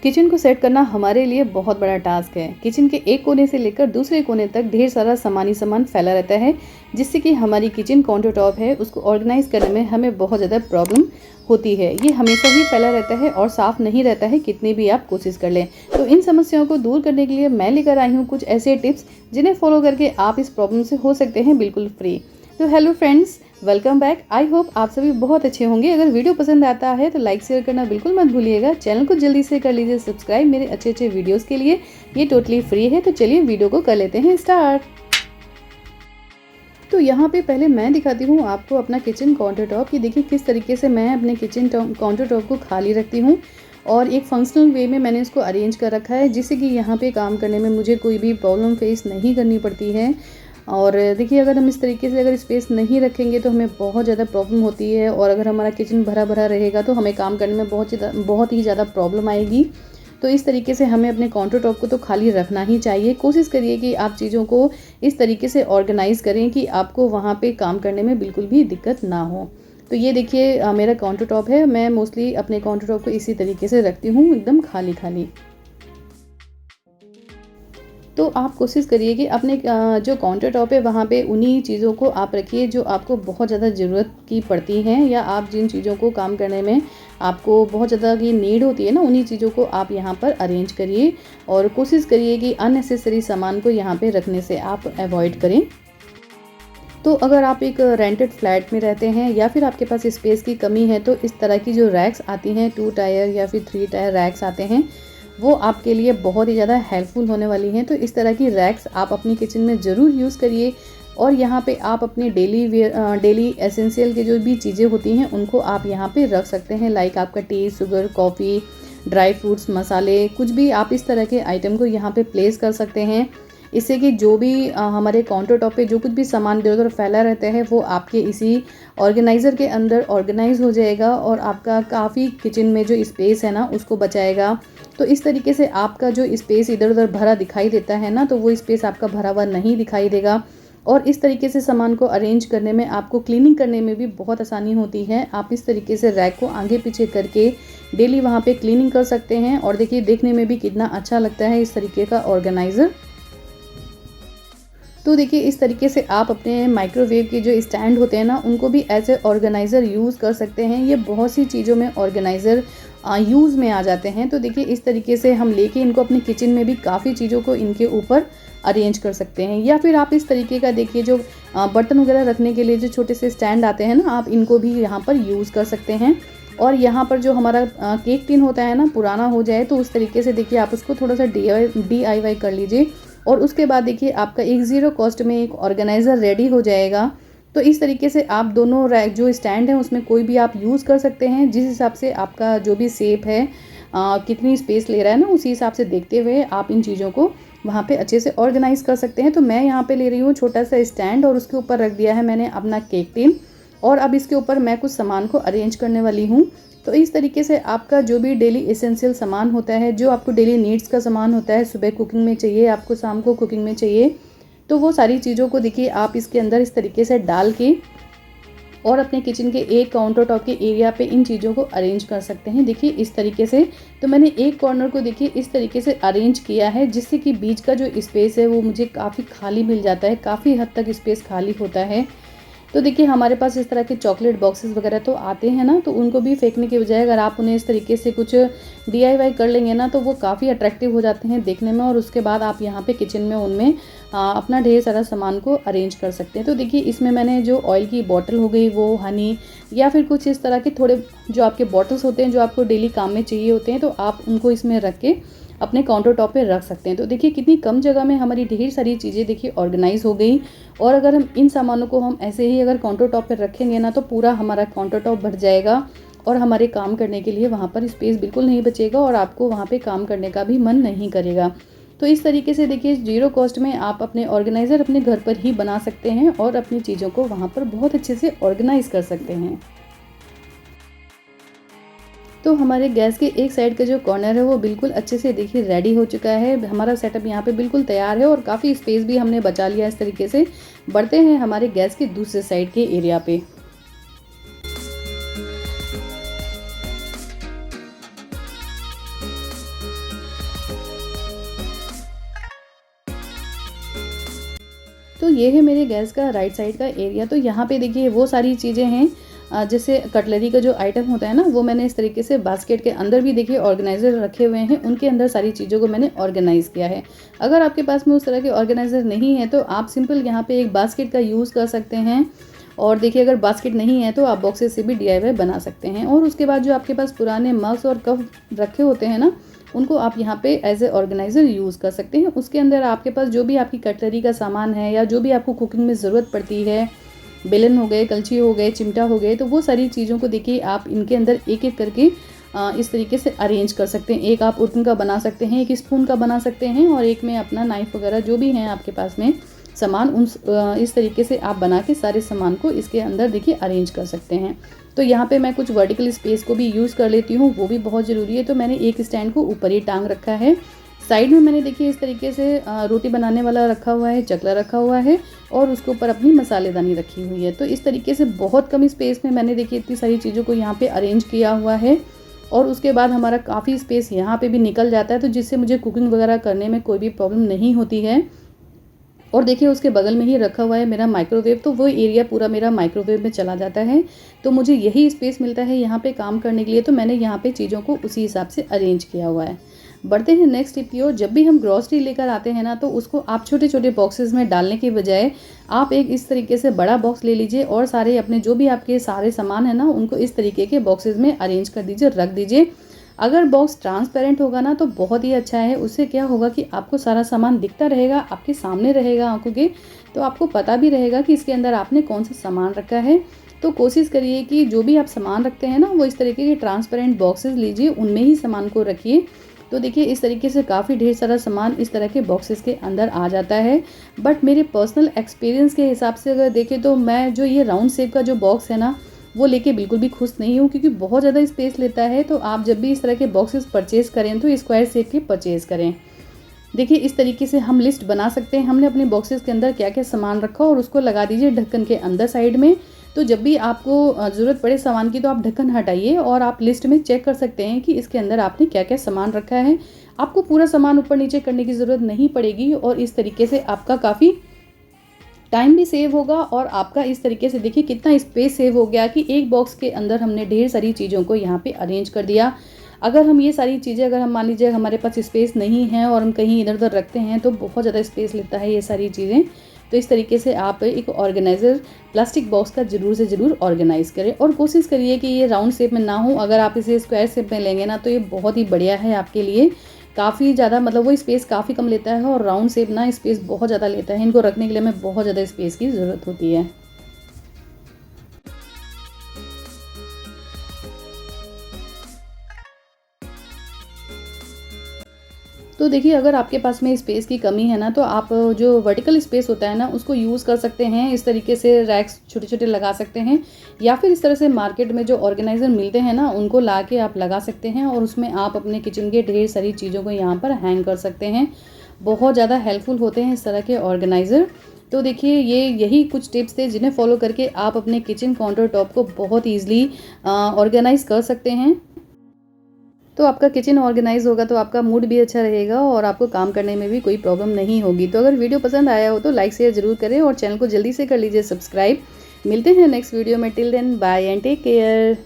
Kitchen को set करना हमारे लिए बहुत बड़ा टास्क है। किचन के एक कोने से लेकर दूसरे कोने तक ढेर सारा सामान ही सामान फैला रहता है, जिससे कि हमारी किचन काउंटर टॉप है उसको ऑर्गेनाइज करने में हमें बहुत ज़्यादा प्रॉब्लम होती है। ये हमेशा ही फैला रहता है और साफ़ नहीं रहता है, कितनी भी आप कोशिश कर लें। तो इन समस्याओं को दूर करने के लिए मैं लेकर आई हूँ कुछ ऐसे टिप्स जिन्हें फॉलो करके आप इस प्रॉब्लम से हो सकते हैं बिल्कुल फ्री। तो hello friends, welcome back. I hope आप सभी बहुत अच्छे होंगे। अगर वीडियो पसंद आता है तो लाइक शेयर करना बिल्कुल मत भूलिएगा। चैनल को जल्दी से कर लीजिए सब्सक्राइब मेरे अच्छे अच्छे वीडियोस के लिए। ये टोटली फ्री है। तो चलिए वीडियो को कर लेते हैं स्टार्ट। तो यहाँ पे पहले मैं दिखाती हूँ आपको अपना किचन काउंटर टॉप कि देखिए किस तरीके से मैं अपने किचन काउंटर टॉप को खाली रखती हूँ और एक फंक्शनल वे में मैंने इसको अरेंज कर रखा है, जिससे कि यहाँ पे काम करने में मुझे कोई भी प्रॉब्लम फेस नहीं करनी पड़ती है। और देखिए अगर हम इस तरीके से अगर स्पेस नहीं रखेंगे तो हमें बहुत ज़्यादा प्रॉब्लम होती है, और अगर हमारा किचन भरा भरा रहेगा तो हमें काम करने में बहुत ही ज़्यादा प्रॉब्लम आएगी। तो इस तरीके से हमें अपने काउंटर टॉप को तो खाली रखना ही चाहिए। कोशिश करिए कि आप चीज़ों को इस तरीके से ऑर्गेनाइज़ करें कि आपको वहाँ पे काम करने में बिल्कुल भी दिक्कत ना हो। तो ये देखिए मेरा काउंटर टॉप है। मैं मोस्टली अपने काउंटर टॉप को इसी तरीके से रखती हूँ, एकदम खाली खाली। तो आप कोशिश करिए कि अपने जो काउंटर टॉप है वहाँ पे उन्हीं चीज़ों को आप रखिए जो आपको बहुत ज़्यादा ज़रूरत की पड़ती हैं, या आप जिन चीज़ों को काम करने में आपको बहुत ज़्यादा की नीड होती है ना, उन्हीं चीज़ों को आप यहाँ पर अरेंज करिए। और कोशिश करिए कि अननेसेसरी सामान को यहाँ पे रखने से आप अवॉइड करें। तो अगर आप एक रेंटेड फ्लैट में रहते हैं या फिर आपके पास स्पेस की कमी है, तो इस तरह की जो रैक्स आती हैं 2 टायर या फिर 3 टायर रैक्स आते हैं, वो आपके लिए बहुत ही ज़्यादा हेल्पफुल होने वाली हैं। तो इस तरह की रैक्स आप अपनी किचन में ज़रूर यूज़ करिए, और यहाँ पे आप अपने डेली एसेंशियल की जो भी चीज़ें होती हैं उनको आप यहाँ पे रख सकते हैं। लाइक आपका T, sugar, coffee, dry fruits, मसाले, कुछ भी आप इस तरह के आइटम को यहाँ पे प्लेस कर सकते हैं। इससे कि जो भी हमारे काउंटर टॉप पे जो कुछ भी सामान इधर उधर फैला रहता है वो आपके इसी ऑर्गेनाइज़र के अंदर ऑर्गेनाइज हो जाएगा, और आपका काफ़ी किचन में जो स्पेस है ना उसको बचाएगा। तो इस तरीके से आपका जो स्पेस इधर उधर भरा दिखाई देता है ना, तो वो स्पेस आपका भरा हुआ नहीं दिखाई देगा। और इस तरीके से सामान को अरेंज करने में आपको क्लीनिंग करने में भी बहुत आसानी होती है। आप इस तरीके से रैक को आगे पीछे करके डेली वहाँ पे क्लीनिंग कर सकते हैं, और देखिए देखने में भी कितना अच्छा लगता है इस तरीके का ऑर्गेनाइज़र। तो देखिए इस तरीके से आप अपने माइक्रोवेव के जो स्टैंड होते हैं ना उनको भी एज ए ऑर्गेनाइज़र यूज़ कर सकते हैं। ये बहुत सी चीज़ों में ऑर्गेनाइज़र यूज़ में आ जाते हैं। तो देखिए इस तरीके से हम लेके इनको अपनी किचन में भी काफ़ी चीज़ों को इनके ऊपर अरेंज कर सकते हैं। या फिर आप इस तरीके का देखिए जो बर्तन वगैरह रखने के लिए जो छोटे से स्टैंड आते हैं ना, आप इनको भी यहाँ पर यूज़ कर सकते हैं। और यहाँ पर जो हमारा केक टिन होता है ना, पुराना हो जाए तो उस तरीके से देखिए आप उसको थोड़ा सा DIY कर लीजिए, और उसके बाद देखिए आपका एक ज़ीरो कॉस्ट में एक ऑर्गेनाइज़र रेडी हो जाएगा। तो इस तरीके से आप दोनों रैक जो स्टैंड है उसमें कोई भी आप यूज़ कर सकते हैं। जिस हिसाब से आपका जो भी शेप है, कितनी स्पेस ले रहा है ना, उसी हिसाब से देखते हुए आप इन चीज़ों को वहाँ पे अच्छे से ऑर्गेनाइज़ कर सकते हैं। तो मैं यहाँ पे ले रही हूँ छोटा सा स्टैंड, और उसके ऊपर रख दिया है मैंने अपना केक टिन, और अब इसके ऊपर मैं कुछ सामान को अरेंज करने वाली हूँ। तो इस तरीके से आपका जो भी डेली एसेंशियल सामान होता है, जो आपको डेली नीड्स का सामान होता है, सुबह कुकिंग में चाहिए, आपको शाम को कुकिंग में चाहिए, तो वो सारी चीज़ों को देखिए आप इसके अंदर इस तरीके से डाल के और अपने किचन के एक काउंटर टॉप के एरिया पे इन चीज़ों को अरेंज कर सकते हैं। देखिए इस तरीके से। तो मैंने एक कॉर्नर को देखिए इस तरीके से अरेंज किया है, जिससे कि बीच का जो स्पेस है वो मुझे काफ़ी खाली मिल जाता है, काफ़ी हद तक स्पेस खाली होता है। तो देखिए हमारे पास इस तरह के चॉकलेट बॉक्सेस वगैरह तो आते हैं ना, तो उनको भी फेंकने के बजाय अगर आप उन्हें इस तरीके से कुछ DIY कर लेंगे ना, तो वो काफ़ी अट्रैक्टिव हो जाते हैं देखने में, और उसके बाद आप यहाँ पे किचन में उनमें अपना ढेर सारा सामान को अरेंज कर सकते हैं। तो देखिए इसमें मैंने जो ऑयल की बॉटल हो गई, वो हनी, या फिर कुछ इस तरह के थोड़े जो आपके बॉटल्स होते हैं जो आपको डेली काम में चाहिए होते हैं, तो आप उनको इसमें रख के अपने काउंटर टॉप पे रख सकते हैं। तो देखिए कितनी कम जगह में हमारी ढेर सारी चीज़ें देखिए ऑर्गेनाइज हो गई। और अगर हम इन सामानों को हम ऐसे ही अगर काउंटर टॉप पे रखेंगे ना, तो पूरा हमारा काउंटर टॉप भर जाएगा, और हमारे काम करने के लिए वहाँ पर स्पेस बिल्कुल नहीं बचेगा, और आपको वहाँ पे काम करने का भी मन नहीं करेगा। तो इस तरीके से देखिए ज़ीरो कॉस्ट में आप अपने ऑर्गेनाइज़र अपने घर पर ही बना सकते हैं, और अपनी चीज़ों को वहाँ पर बहुत अच्छे से ऑर्गेनाइज़ कर सकते हैं। तो हमारे गैस के एक साइड का जो कॉर्नर है वो बिल्कुल अच्छे से देखिए रेडी हो चुका है। हमारा सेटअप यहाँ पे बिल्कुल तैयार है, और काफ़ी स्पेस भी हमने बचा लिया इस तरीके से। बढ़ते हैं हमारे गैस के दूसरे साइड के एरिया पे। तो ये है मेरे गैस का राइट साइड का एरिया। तो यहाँ पे देखिए वो सारी चीज़ें हैं, जैसे कटलरी का जो आइटम होता है ना, वो मैंने इस तरीके से बास्केट के अंदर भी देखिए ऑर्गेनाइज़र रखे हुए हैं, उनके अंदर सारी चीज़ों को मैंने ऑर्गेनाइज़ किया है। अगर आपके पास में उस तरह के ऑर्गेनाइज़र नहीं है तो आप सिंपल यहाँ पे एक बास्केट का यूज़ कर सकते हैं। और देखिए अगर बास्केट नहीं है तो आप बॉक्सेस से भी DIY बना सकते हैं। और उसके बाद जो आपके पास पुराने मग्स और कप रखे होते हैं ना, उनको आप यहाँ पे एज ए ऑर्गेनाइज़र यूज़ कर सकते हैं। उसके अंदर आपके पास जो भी आपकी कटलरी का सामान है या जो भी आपको कुकिंग में ज़रूरत पड़ती है, बेलन हो गए, कलछी हो गए, चिमटा हो गए, तो वो सारी चीज़ों को देखिए आप इनके अंदर एक-एक करके इस तरीके से अरेंज कर सकते हैं। एक आप उटन का बना सकते हैं, एक स्पून का बना सकते हैं और एक में अपना नाइफ़ वगैरह जो भी हैं आपके पास में सामान, इस तरीके से आप बना के सारे सामान को इसके अंदर देखिए अरेंज कर सकते हैं। तो यहाँ पे मैं कुछ वर्टिकल स्पेस को भी यूज़ कर लेती हूँ, वो भी बहुत ज़रूरी है। तो मैंने एक स्टैंड को ऊपर ही टांग रखा है। साइड में मैंने देखिए इस तरीके से रोटी बनाने वाला रखा हुआ है, चकला रखा हुआ है और उसके ऊपर अपनी मसालेदानी रखी हुई है। तो इस तरीके से बहुत कम स्पेस में मैंने देखिए इतनी सारी चीज़ों को यहाँ पे अरेंज किया हुआ है। और उसके बाद हमारा काफ़ी स्पेस यहाँ पे भी निकल जाता है, तो जिससे मुझे कुकिंग वगैरह करने में कोई भी प्रॉब्लम नहीं होती है। और देखिए उसके बगल में ही रखा हुआ है मेरा माइक्रोवेव, तो वो एरिया पूरा मेरा माइक्रोवेव में चला जाता है। तो मुझे यही स्पेस मिलता है यहाँ पे काम करने के लिए, तो मैंने यहाँ पे चीज़ों को उसी हिसाब से अरेंज किया हुआ है। बढ़ते हैं नेक्स्ट टिप की ओर। जब भी हम ग्रॉसरी लेकर आते हैं ना, तो उसको आप छोटे-छोटे बॉक्सेस में डालने के बजाय आप एक इस तरीके से बड़ा बॉक्स ले लीजिए और सारे अपने जो भी आपके सारे सामान है ना, उनको इस तरीके के बॉक्सेस में अरेंज कर दीजिए, रख दीजिए। अगर बॉक्स ट्रांसपेरेंट होगा ना तो बहुत ही अच्छा है। उससे क्या होगा कि आपको सारा सामान दिखता रहेगा, आपके सामने रहेगा आंखों के, तो आपको पता भी रहेगा कि इसके अंदर आपने कौन सा सामान रखा है। तो कोशिश करिए कि जो भी आप सामान रखते हैं ना, वो इस तरीके के ट्रांसपेरेंट बॉक्सेस लीजिए, उनमें ही सामान को रखिए। तो देखिए इस तरीके से काफ़ी ढेर सारा सामान इस तरह के बॉक्सेस के अंदर आ जाता है। बट मेरे पर्सनल एक्सपीरियंस के हिसाब से अगर देखें तो मैं जो ये राउंड शेप का जो बॉक्स है ना, वो लेके बिल्कुल भी खुश नहीं हूँ, क्योंकि बहुत ज़्यादा स्पेस लेता है। तो आप जब भी इस तरह के बॉक्सेस परचेज़ करें तो स्क्वायर शेप के परचेज़ करें। देखिए इस तरीके से हम लिस्ट बना सकते हैं, हमने अपने बॉक्सेस के अंदर क्या क्या सामान रखा और उसको लगा दीजिए ढक्कन के अंदर साइड में। तो जब भी आपको ज़रूरत पड़े सामान की तो आप ढक्कन हटाइए और आप लिस्ट में चेक कर सकते हैं कि इसके अंदर आपने क्या क्या सामान रखा है। आपको पूरा सामान ऊपर नीचे करने की ज़रूरत नहीं पड़ेगी और इस तरीके से आपका काफ़ी टाइम भी सेव होगा। और आपका इस तरीके से देखिए कितना स्पेस सेव हो गया कि एक बॉक्स के अंदर हमने ढेर सारी चीज़ों को यहाँ पे अरेंज कर दिया। अगर हम ये सारी चीज़ें, अगर हम मान लीजिए हमारे पास स्पेस नहीं है और हम कहीं इधर उधर रखते हैं तो बहुत ज़्यादा स्पेस लेता है ये सारी चीज़ें। तो इस तरीके से आप एक ऑर्गेनाइज़र प्लास्टिक बॉक्स का ज़रूर से ज़रूर ऑर्गेनाइज़ करें और कोशिश करिए कि ये राउंड शेप में ना हो। अगर आप इसे स्क्वायर शेप में लेंगे ना तो ये बहुत ही बढ़िया है आपके लिए। काफ़ी ज़्यादा मतलब वो स्पेस काफ़ी कम लेता है और राउंड शेप ना स्पेस बहुत ज़्यादा लेता है। इनको रखने के लिए हमें बहुत ज़्यादा स्पेस की ज़रूरत होती है। तो देखिए अगर आपके पास में स्पेस की कमी है ना, तो आप जो वर्टिकल स्पेस होता है ना, उसको यूज़ कर सकते हैं। इस तरीके से रैक्स छोटे-छोटे लगा सकते हैं या फिर इस तरह से मार्केट में जो ऑर्गेनाइज़र मिलते हैं ना, उनको ला के आप लगा सकते हैं और उसमें आप अपने किचन के ढेर सारी चीज़ों को यहाँ पर हैंग कर सकते हैं। बहुत ज़्यादा हेल्पफुल होते हैं इस तरह के ऑर्गेनाइज़र। तो देखिए यही कुछ टिप्स थे जिन्हें फॉलो करके आप अपने किचन काउंटर टॉप को बहुत ईज़िली ऑर्गेनाइज़ कर सकते हैं। तो आपका किचन ऑर्गेनाइज़ होगा तो आपका मूड भी अच्छा रहेगा और आपको काम करने में भी कोई प्रॉब्लम नहीं होगी। तो अगर वीडियो पसंद आया हो तो लाइक शेयर ज़रूर करें और चैनल को जल्दी से कर लीजिए सब्सक्राइब। मिलते हैं नेक्स्ट वीडियो में। Till then bye and take care.